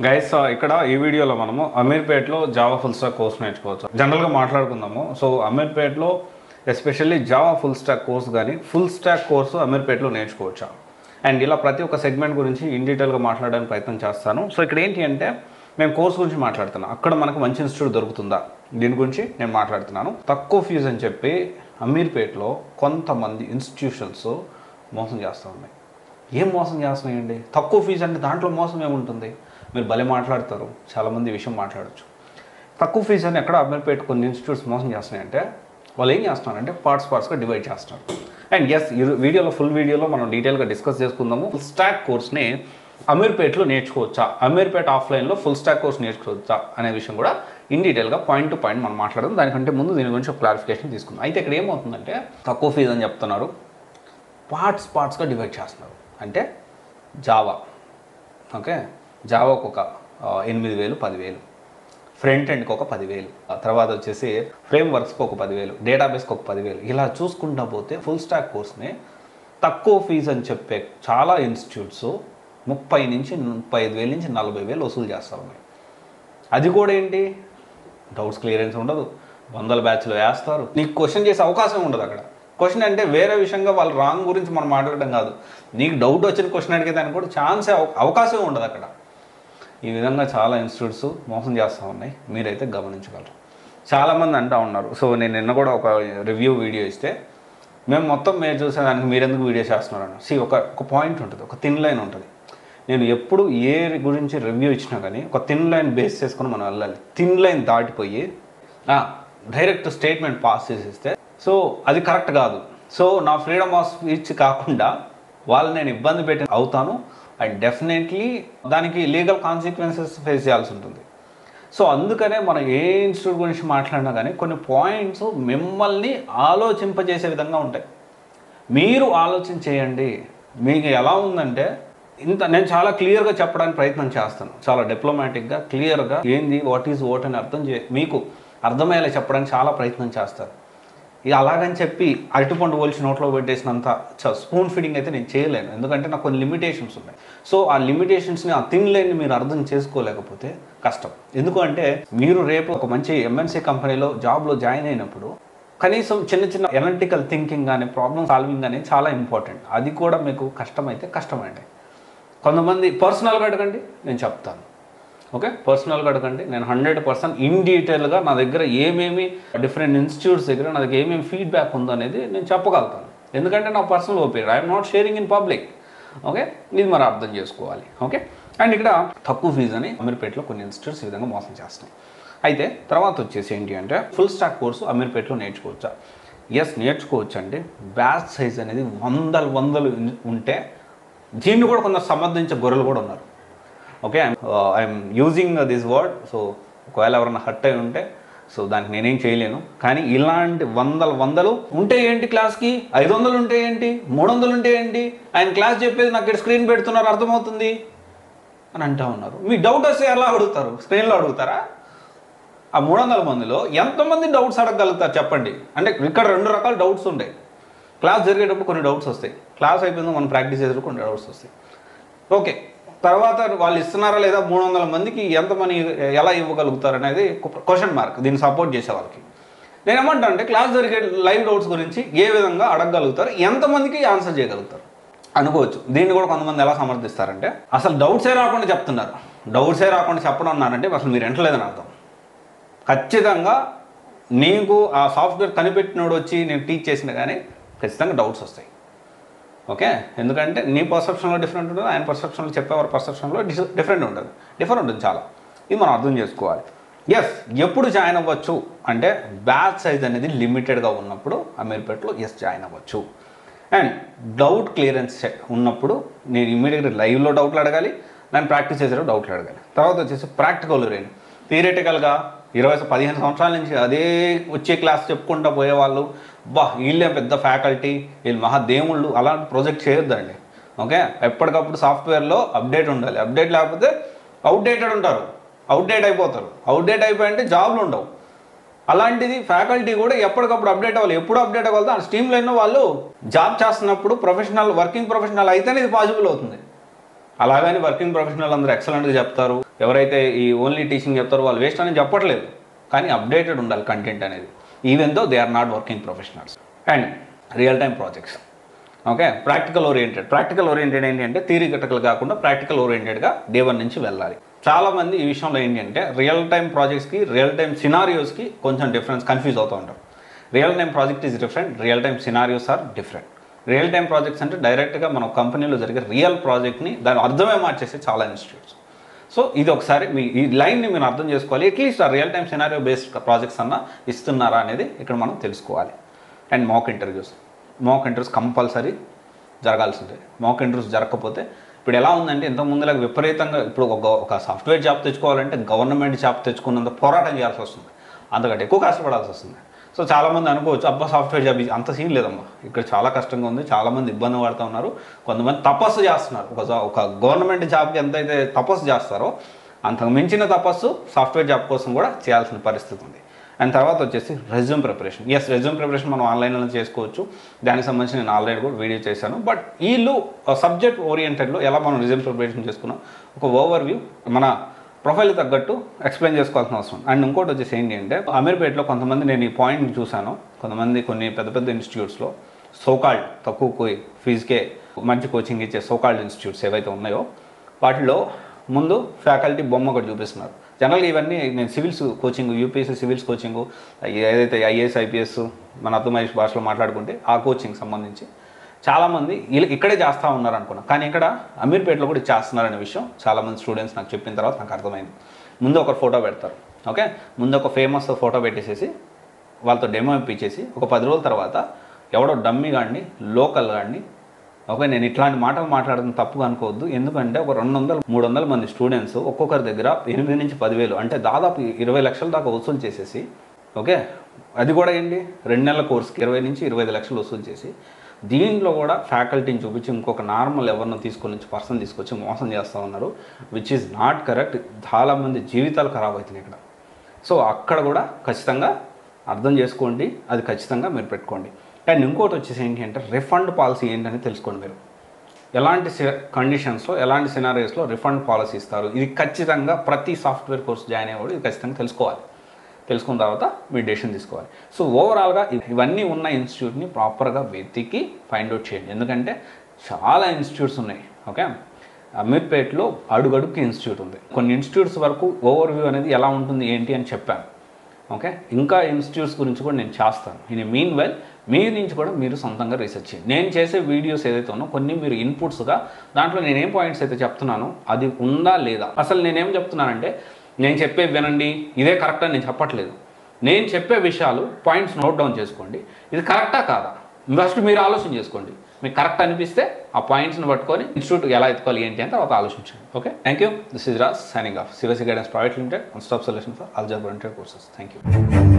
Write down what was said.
Guys ఇక్కడ ఈ వీడియోలో మనము అమీర్పేట్లో జావా ఫుల్ స్టాక్ కోర్స్ నేర్చుకోవచ్చు. జనరల్గా మాట్లాడుకుందాము. సో అమీర్పేట్లో especially Java full stack course కానీ ఫుల్ స్టాక్ కోర్సు అమీర్పేట్లో నేర్చుకోవచ్చా అండ్ ఇలా ప్రతి ఒక్క సెగ్మెంట్ గురించి ఇన్ డీటెయిల్గా మాట్లాడడానికి ప్రయత్నం చేస్తాను. సో ఇక్కడ ఏంటి అంటే మేము కోర్స్ గురించి మాట్లాడుతున్నాం, అక్కడ మనకు మంచి ఇన్స్టిట్యూట్ దొరుకుతుందా దీని గురించి నేను మాట్లాడుతున్నాను. తక్కువ ఫీజు అని చెప్పి అమీర్పేట్లో కొంతమంది ఇన్స్టిట్యూషన్స్ మోసం చేస్తూ ఉన్నాయి. ఏం మోసం చేస్తున్నాయండి? తక్కువ ఫీజు అంటే దాంట్లో మోసం ఏముంటుంది? మీరు భలే మాట్లాడతారు, చాలామంది ఈ విషయం మాట్లాడచ్చు. తక్కువ ఫీజు అని ఎక్కడ అమీర్పేట్ కొన్ని ఇన్స్టిట్యూట్స్ మోసం చేస్తున్నాయంటే వాళ్ళు ఏం చేస్తున్నారంటే పార్ట్స్గా డివైడ్ చేస్తున్నారు. అండ్ ఎస్ ఈ ఫుల్ వీడియోలో మనం డీటెయిల్గా డిస్కస్ చేసుకుందాము. ఫుల్ స్టాక్ కోర్స్ని అమీర్పేట్లో నేర్చుకోవచ్చా, అమీర్పేట్ ఆఫ్లైన్లో ఫుల్ స్టాక్ కోర్స్ నేర్చుకోవచ్చా అనే విషయం కూడా ఇన్ డీటెయిల్గా పాయింట్ టు పాయింట్ మనం మాట్లాడదాం. దానికంటే ముందు దీని గురించి ఒక క్లారిఫికేషన్ తీసుకుందాం. అయితే ఇక్కడ ఏమవుతుందంటే తక్కువ ఫీజు అని చెప్తున్నారు, పార్ట్స్గా డివైడ్ చేస్తున్నారు. అంటే జావా, ఓకే, జావాకు ఒక 8,000 10,000, ఫ్రంట్ ఎండ్కి ఒక 10,000, తర్వాత వచ్చేసి ఫ్రేమ్ వర్క్స్కి ఒక 10,000, డేటాబేస్కి ఒక 10,000, ఇలా చూసుకుంటా పోతే ఫుల్ స్టాక్ కోర్స్ని తక్కువ ఫీజు అని చెప్పే చాలా ఇన్స్టిట్యూట్స్ 30,000 నుంచి 35,000 నుంచి 40,000 వసూలు చేస్తూ ఉన్నాయి. అది కూడా ఏంటి, డౌట్స్ క్లియరెన్స్ ఉండదు, 100 బ్యాచ్లు వేస్తారు, నీకు క్వశ్చన్ చేసే అవకాశం ఉండదు. అక్కడ క్వశ్చన్ అంటే వేరే విషయంగా వాళ్ళు రాంగ్ గురించి మనం మాట్లాడడం కాదు, నీకు డౌట్ వచ్చిన క్వశ్చన్ అడిగే దానికి కూడా అవకాశం ఉండదు అక్కడ. ఈ విధంగా చాలా ఇన్స్టిట్యూట్స్ మోసం చేస్తూ ఉన్నాయి, మీరైతే గమనించగలరు. చాలామంది అంటూ ఉన్నారు. సో నేను నిన్న కూడా ఒక రివ్యూ వీడియో ఇస్తే మేము మొత్తం మీరు చూసేదానికి మీరెందుకు వీడియో చేస్తున్నారని ఒక పాయింట్ ఉంటుంది, ఒక థిన్ లైన్ ఉంటుంది. నేను ఎప్పుడు ఏ గురించి రివ్యూ ఇచ్చినా కానీ ఒక థిన్ లైన్ బేస్ చేసుకొని మనం వెళ్ళాలి. థిన్ లైన్ దాటిపోయి డైరెక్ట్ స్టేట్మెంట్ పాస్ చేసేస్తే సో అది కరెక్ట్ కాదు. సో నా ఫ్రీడమ్ ఆఫ్ స్పీచ్ కాకుండా వాళ్ళని నేను ఇబ్బంది పెట్టి అవుతాను అండ్ డెఫినెట్లీ దానికి లీగల్ కాన్సిక్వెన్సెస్ ఫేస్ చేయాల్సి ఉంటుంది. సో అందుకనే మనం ఏ ఇన్స్టిట్యూట్ గురించి మాట్లాడినా కానీ కొన్ని పాయింట్స్ మిమ్మల్ని ఆలోచింపజేసే విధంగా ఉంటాయి. మీరు ఆలోచన చేయండి. మీకు ఎలా ఉందంటే నేను చాలా క్లియర్గా చెప్పడానికి ప్రయత్నం చేస్తాను, చాలా డిప్లొమాటిక్గా క్లియర్గా ఏంది వాట్ ఈజ్ వాట్ అని మీకు అర్థమయ్యేలా చెప్పడానికి చాలా ప్రయత్నం చేస్తాను. ఇక అలాగని చెప్పి అరటిపండు పోల్చి నోట్లో పెట్టేసినంత స్పూన్ ఫీడింగ్ అయితే నేను చేయలేను, ఎందుకంటే నాకు కొన్ని లిమిటేషన్స్ ఉన్నాయి. సో ఆ లిమిటేషన్స్ని, ఆ థిన్ లైన్ని మీరు అర్థం చేసుకోలేకపోతే కష్టం. ఎందుకంటే మీరు రేపు ఒక మంచి ఎంఎన్సీ కంపెనీలో జాబ్లో జాయిన్ అయినప్పుడు కనీసం చిన్న చిన్న ఎనలిటికల్ థింకింగ్ కానీ ప్రాబ్లమ్ సాల్వింగ్ కానీ చాలా ఇంపార్టెంట్. అది కూడా మీకు కష్టమైతే కష్టమండి. కొంతమంది పర్సనల్గా అడగండి, నేను చెప్తాను. ఓకే, పర్సనల్గా అడగండి, నేను 100% ఇన్ డీటెయిల్గా నా దగ్గర ఏమేమి డిఫరెంట్ ఇన్స్టిట్యూట్స్ దగ్గర నా దగ్గర ఏమేమి ఫీడ్బ్యాక్ ఉందో అనేది నేను చెప్పగలుగుతాను. ఎందుకంటే నా personal opinion, I'm not sharing in public. Okay, ఇది మరి అర్థం చేసుకోవాలి. ఓకే, అండ్ ఇక్కడ తక్కువ ఫీజు అని అమీర్పేట్లో కొన్ని ఇన్స్టిట్యూట్స్ ఈ విధంగా మోసం చేస్తున్నాయి. అయితే తర్వాత వచ్చేసి ఏంటి అంటే ఫుల్ స్టాక్ కోర్సు అమీర్పేట్లో నేర్చుకోవచ్చా? ఎస్, నేర్చుకోవచ్చు అండి. బ్యాచ్ సైజ్ అనేది వందలు ఉంటే దీన్ని కూడా కొందరు సమర్థించే గొర్రెలు కూడా ఉన్నారు. Okay, I'm using this word. So ఒకవేళ ఎవరైనా హర్ట్ అయి ఉంటే సో దానికి నేనేం చేయలేను. కానీ ఇలాంటి వందలు ఉంటే ఏంటి, క్లాస్కి 500 ఉంటే ఏంటి, 300 ఉంటే ఏంటి, ఆయన క్లాస్ చెప్పేది నాకు ఇక్కడ స్క్రీన్ పెడుతున్నారు అర్థమవుతుంది అని అంటూ ఉన్నారు. మీ డౌట్ వస్తే ఎలా అడుగుతారు? స్క్రీన్లో అడుగుతారా? ఆ 300 మందిలో ఎంతమంది డౌట్స్ అడగగలుగుతారు చెప్పండి? అంటే ఇక్కడ 2 రకాల డౌట్స్ ఉంటాయి. క్లాస్ జరిగేటప్పుడు కొన్ని డౌట్స్ వస్తాయి, క్లాస్ అయిపోయిందో మనం ప్రాక్టీస్ చేసేటప్పుడు కొన్ని డౌట్స్ వస్తాయి. ఓకే, తర్వాత వాళ్ళు ఇస్తున్నారా లేదా 300 మందికి ఎంత మనీ ఎలా ఇవ్వగలుగుతారు అనేది క్వశ్చన్ మార్క్. దీన్ని సపోర్ట్ చేసే వాళ్ళకి నేను ఏమంటా అంటే క్లాస్ జరిగే లైవ్ డౌట్స్ గురించి ఏ విధంగా అడగగలుగుతారు, ఎంతమందికి ఆన్సర్ చేయగలుగుతారు అనుకోవచ్చు. దీన్ని కూడా కొంతమంది ఎలా సమర్థిస్తారంటే అసలు డౌట్సే రాకుండా చెప్తున్నారు. డౌట్సే రాకుండా చెప్పడం అన్నారంటే అసలు మీరు ఎంటలేదని అర్థం. ఖచ్చితంగా నీకు ఆ సాఫ్ట్వేర్ కనిపెట్టినోడు వచ్చి నేను టీచ్ చేసినా కానీ ఖచ్చితంగా డౌట్స్ వస్తాయి. ఓకే, ఎందుకంటే నీ పర్సెప్షన్లో డిఫరెంట్ ఉంటుంది, ఆయన పర్సెప్షన్లో చెప్పేవారి పర్సెప్షన్లో డిఫరెంట్ ఉంటుంది చాలా. ఇది మనం అర్థం చేసుకోవాలి. ఎస్, ఎప్పుడు జాయిన్ అవ్వచ్చు అంటే బ్యాచ్ సైజ్ అనేది లిమిటెడ్గా ఉన్నప్పుడు అమీర్పేట్లో ఎస్ జాయిన్ అవ్వచ్చు. అండ్ డౌట్ క్లియరెన్స్ ఉన్నప్పుడు నేను ఇమ్మీడియట్గా లైవ్లో డౌట్లు అడగాలి, నేను ప్రాక్టీస్ చేసేటప్పుడు డౌట్లు అడగాలి. తర్వాత వచ్చేసి ప్రాక్టికల్ రేంజ్. థియరిటికల్గా 15 సంవత్సరాల నుంచి అదే వచ్చే క్లాస్ చెప్పుకుంటూ పోయేవాళ్ళు, వీళ్ళే పెద్ద ఫ్యాకల్టీ, వీళ్ళు మహాదేవుళ్ళు, అలాంటి ప్రాజెక్ట్ చేయొద్దండి. ఓకే, ఎప్పటికప్పుడు సాఫ్ట్వేర్లో అప్డేట్ ఉండాలి. అప్డేట్ లేకపోతే అవుట్డేటెడ్ ఉంటారు, అవుట్డేట్ అయిపోతారు. అవుట్డేట్ అయిపోయింటే జాబ్లు ఉండవు. అలాంటిది ఫ్యాకల్టీ కూడా ఎప్పటికప్పుడు అప్డేట్ అవ్వాలి. ఎప్పుడు అప్డేట్ అవ్వాలి? ఆ స్ట్రీమ్ లైన్లో వాళ్ళు జాబ్ చేస్తున్నప్పుడు వర్కింగ్ ప్రొఫెషనల్ అయితేనే ఇది పాసిబుల్ అవుతుంది. అలాగని వర్కింగ్ ప్రొఫెషనల్ అందరూ ఎక్సలెంట్గా చెప్తారు, ఎవరైతే ఈ ఓన్లీ టీచింగ్ చెప్తారో వాళ్ళు వేస్ట్ అని చెప్పట్లేదు, కానీ అప్డేటెడ్ ఉండాలి కంటెంట్ అనేది, even though they are not working professionals. And real time projects, okay, practical oriented ఏంటి అంటే థియరిటికల్ కాకుండా ప్రాక్టికల్ ఓరియంటెడ్గా డే 1 నుంచి వెళ్ళాలి. చాలామంది ఈ విషయంలో ఏంటి అంటే రియల్ టైమ్ ప్రాజెక్ట్స్కి రియల్ టైమ్ సినారియోస్కి కొంచెం డిఫరెన్స్ కన్ఫ్యూజ్ అవుతూ ఉంటారు. Real time project is different, real time scenarios are different. Real time projects అంటే డైరెక్ట్గా మన కంపెనీలో జరిగే రియల్ ప్రాజెక్ట్ని దాని అర్థమే మార్చేసే చాలా ఇన్స్టిట్యూట్స్. సో ఇది ఒకసారి మీ ఈ లైన్ని మీరు అర్థం చేసుకోవాలి. అట్లీస్ట్ ఆ real time scenario based projects అన్న ఇస్తున్నారా అనేది ఇక్కడ మనం తెలుసుకోవాలి. అండ్ మాక్ ఇంటర్వ్యూస్ కంపల్సరీ జరగాల్సిందే. మాక్ ఇంటర్వ్యూస్ జరగకపోతే ఇప్పుడు ఎలా ఉందంటే ఇంత ముందులాగా విపరీతంగా ఇప్పుడు ఒక సాఫ్ట్వేర్ జాబ్ తెచ్చుకోవాలంటే గవర్నమెంట్ జాబ్ తెచ్చుకున్నంత పోరాటం చేయాల్సి వస్తుంది, అంతకంటే ఎక్కువ కష్టపడాల్సి వస్తుంది. సో చాలామంది అనుకోవచ్చు అబ్బా సాఫ్ట్వేర్ జాబ్ అంత సీన్ లేదమ్మా, ఇక్కడ చాలా కష్టంగా ఉంది, చాలామంది ఇబ్బంది పడుతూ ఉన్నారు, కొంతమంది తపస్సు చేస్తున్నారు. ఒక గవర్నమెంట్ జాబ్కి ఎంతైతే తపస్సు చేస్తారో అంతకు మించిన తపస్సు సాఫ్ట్వేర్ జాబ్ కోసం కూడా చేయాల్సిన పరిస్థితి ఉంది. అండ్ తర్వాత వచ్చేసి రెజ్యూమ్ ప్రిపరేషన్ మనం ఆన్లైన్లో చేసుకోవచ్చు. దానికి సంబంధించి నేను ఆల్రెడీ కూడా వీడియో చేశాను. బట్ వీళ్ళు సబ్జెక్ట్ ఓరియంటెడ్లో ఎలా మనం రెజ్యూమ్ ప్రిపరేషన్ చేసుకున్నాం ఒక ఓవర్వ్యూ మన ప్రొఫైల్ తగ్గట్టు ఎక్స్ప్లెయిన్ చేసుకోవాల్సిన అవసరం. అండ్ ఇంకోటి వచ్చేసి ఏంటి అంటే అమీర్పేట్లో కొంతమంది నేను ఈ పాయింట్ చూశాను, కొన్ని పెద్ద ఇన్స్టిట్యూట్స్లో సోకాల్డ్ తక్కువ ఫీజుకే మంచి కోచింగ్ ఇచ్చే సోకాల్డ్ ఇన్స్టిట్యూట్స్ ఏవైతే ఉన్నాయో వాటిలో ముందు ఫ్యాకల్టీ బొమ్మ ఒకటి చూపిస్తున్నారు. జనరల్గా ఇవన్నీ నేను civils coaching, UPSC civils coaching, ఏదైతే ఐఏఎస్ ఐపీఎస్ మన అర్థమయ్యే భాషలో మాట్లాడుకుంటే ఆ కోచింగ్ సంబంధించి చాలామంది ఇక్కడే చేస్తూ ఉన్నారు అనుకున్నాను, కానీ ఇక్కడ అమీర్పేటలో కూడా చేస్తున్నారనే విషయం చాలామంది స్టూడెంట్స్ నాకు చెప్పిన తర్వాత నాకు అర్థమైంది. ముందు ఒక ఫోటో పెడతారు, ఓకే, ముందు ఒక ఫేమస్ ఫోటో పెట్టేసేసి వాళ్ళతో డెమో ఇప్పించేసి ఒక 10 రోజుల తర్వాత ఎవడో డమ్మీ కానీ లోకల్ కానీ, ఓకే, నేను ఇట్లాంటి మాటలు మాట్లాడడం తప్పుగా అనుకోవద్దు, ఎందుకంటే ఒక 200-300 మంది స్టూడెంట్స్ ఒక్కొక్కరి దగ్గర 8 నుంచి 10,000 అంటే దాదాపు 20 లక్షల దాకా వసూలు చేసేసి, ఓకే, అది కూడా ఏంటి 2 నెలల కోర్సుకి 20 నుంచి 25 లక్షలు వసూలు చేసి దీంట్లో కూడా ఫ్యాకల్టీని చూపించి ఇంకొక నార్మల్ ఎవరినో పర్సన్ తీసుకొచ్చి మోసం చేస్తూ ఉన్నారు, విచ్ ఈజ్ నాట్ కరెక్ట్. చాలామంది జీవితాలు ఖరాబ్ అవుతున్నాయి ఇక్కడ. సో అక్కడ కూడా ఖచ్చితంగా అర్థం చేసుకోండి, అది ఖచ్చితంగా మీరు పెట్టుకోండి. అండ్ ఇంకోటి వచ్చేసి ఏంటి అంటే రిఫండ్ పాలసీ ఏంటని తెలుసుకోండి. మీరు ఎలాంటి కండిషన్స్లో ఎలాంటి సినారియోస్లో రిఫండ్ పాలసీ ఇస్తారు, ఇది ఖచ్చితంగా ప్రతి సాఫ్ట్వేర్ కోర్స్ జాయిన్ అయ్యేవాడు ఇది ఖచ్చితంగా తెలుసుకోవాలి. తెలుసుకున్న తర్వాత మీరు డెసిషన్ తీసుకోవాలి. సో ఓవరాల్గా ఇవన్నీ ఉన్న ఇన్స్టిట్యూట్ని ప్రాపర్గా వెతికి ఫైండ్ అవుట్ చేయండి, ఎందుకంటే చాలా ఇన్స్టిట్యూట్స్ ఉన్నాయి. ఓకే, అమీర్పేట్లో అడుగడుగుకి ఇన్స్టిట్యూట్ ఉంది. కొన్ని ఇన్స్టిట్యూట్స్ వరకు ఓవర్వ్యూ అనేది ఎలా ఉంటుంది ఏంటి అని చెప్పాను. ఓకే, ఇంకా ఇన్స్టిట్యూట్స్ గురించి కూడా నేను చేస్తాను. ఇన్ మీన్ వెల్ మీ నుంచి కూడా మీరు సొంతంగా రీసెర్చ్ చేయండి. నేను చేసే వీడియోస్ ఏదైతే ఉన్నో కొన్ని మీరు ఇన్పుట్స్గా దాంట్లో నేనేం పాయింట్స్ అయితే చెప్తున్నానో అది ఉందా లేదా, అసలు నేనేం చెప్తున్నానంటే నేను చెప్పే వినండి ఇదే కరెక్ట్ అని నేను చెప్పట్లేదు. నేను చెప్పే విషయాలు పాయింట్స్ నోట్ డౌన్ చేసుకోండి, ఇది కరెక్టా కాదా ఫస్ట్ మీరు ఆలోచన చేసుకోండి. మీకు కరెక్ట్ అనిపిస్తే ఆ పాయింట్స్ని పట్టుకొని ఇన్స్టిట్యూట్ ఎలా ఎత్తుకోవాలి ఏంటి అని తర్వాత ఆలోచించండి. Okay, thank you. This is Raj signing off. సివసి guidance private limited, one stop solution for algebra intermediate courses. Thank you.